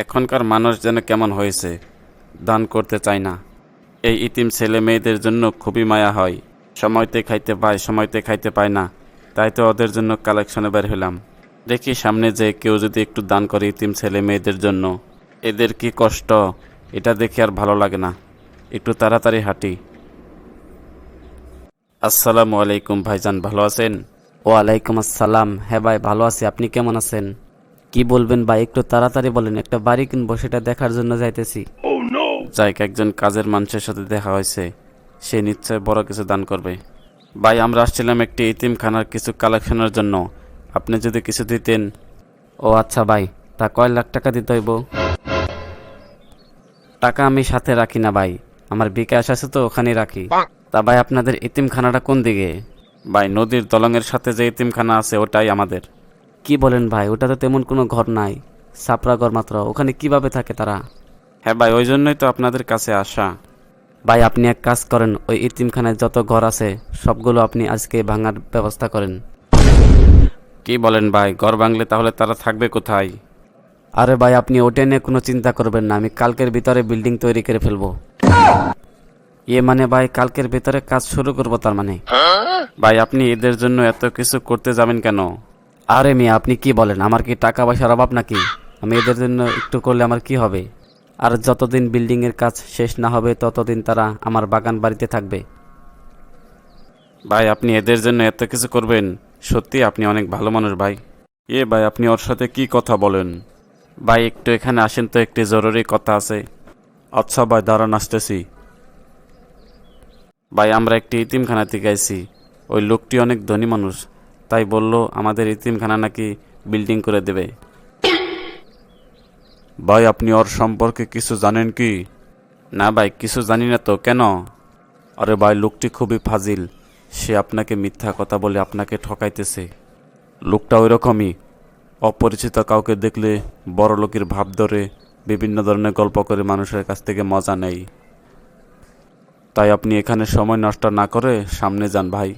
এখনকার মানুষ যেন কেমন হয়েছে, দান করতে চায় না। এই ইতিম ছেলে মেয়েদের জন্য খুবই মায়া হয়। সময়তে খাইতে পায়, সময়তে খাইতে পায় না, তাই তো ওদের জন্য কালেকশনে বের হলাম। দেখি সামনে যে কেউ যদি একটু দান করে ইতিম ছেলে মেয়েদের জন্য। এদের কি কষ্ট, এটা দেখে আর ভালো লাগে না। একটু তাড়াতাড়ি হাঁটি। আসসালামু আলাইকুম ভাইজান, ভালো আছেন? ওয়ালাইকুম আসসালাম। হ্যাঁ ভাই, ভালো আছি। আপনি কেমন আছেন? কি বলবেন ভাই, একটু তাড়াতাড়ি বলেন। একটা বাড়ি কিনবো, সেটা দেখার জন্য যাইতেছি। যাইক, একজন কাজের মানুষের সাথে দেখা হয়েছে, সে নিশ্চয় বড় কিছু দান করবে। ভাই, আমরা আসছিলাম একটি ইতিমখানার কিছু কালেকশনের জন্য, আপনি যদি কিছু দিতেন। ও আচ্ছা ভাই, তা কয় লাখ টাকা দিতে হইব? টাকা আমি সাথে রাখি না ভাই, আমার বিকাশ আছে তো ওখানেই রাখি। তা ভাই, আপনাদের এতিমখানাটা কোন দিকে? ভাই, নদীর দলংয়ের সাথে যে ইতিমখানা আছে ওটাই আমাদের। কি বলেন ভাই, ওটা তো তেমন কোনো ঘর নাই, ছাপড়া ঘর মাত্র। ওখানে কিভাবে থাকে তারা? হ্যাঁ ভাই, ওই জন্যই তো আপনাদের কাছে আসা। ভাই আপনি এক কাজ করেন, ওই এতিমখানায় যত ঘর আছে সবগুলো আপনি আজকে ভাঙার ব্যবস্থা করেন। কি বলেন ভাই, ঘর ভাঙলে তাহলে তারা থাকবে কোথায়? আরে ভাই, আপনি ওটা নিয়ে কোনো চিন্তা করবেন না, আমি কালকের ভিতরে বিল্ডিং তৈরি করে ফেলবো। মানে ভাই, কালকের ভিতরে কাজ শুরু করবো তার মানে? ভাই, আপনি এদের জন্য এত কিছু করতে যাবেন কেন? আরে মিয়া, আপনি কি বলেন? আমার কি টাকা পয়সার অভাব নাকি? আমি এদের জন্য একটু করলে আমার কি হবে? আর যতদিন বিল্ডিং এর কাজ শেষ না হবে ততদিন তারা আমার বাগান বাড়িতে থাকবে। ভাই, আপনি এদের জন্য এত কিছু করবেন? সত্যি আপনি অনেক ভালো মানুষ ভাই। ভাই, আপনি ওর সাথে কি কথা বলেন? ভাই, একটু এখানে আসেন তো, একটি জরুরি কথা আছে। আচ্ছা ভাই, দাঁড়ান, আসতেছি। ভাই, আমরা একটি ইতিমখানা থেকে আইছি। ওই লোকটি অনেক ধনী মানুষ, তাই বলল আমাদের ইতিমখানা নাকি বিল্ডিং করে দেবে। ভাই, আপনি ওর সম্পর্কে কিছু জানেন কি? না ভাই, কিছু জানি না তো, কেন? আরে ভাই, লোকটি খুবই ফাজিল। সে আপনাকে মিথ্যা কথা বলে আপনাকে ঠকাইতেছে। লোকটা ওই রকমই, অপরিচিত কাউকে দেখলে বড় লোকের ভাব ধরে বিভিন্ন ধরনের গল্প করে মানুষের কাছ থেকে মজা নেয়। তাই আপনি এখানে সময় নষ্ট না করে সামনে যান ভাই।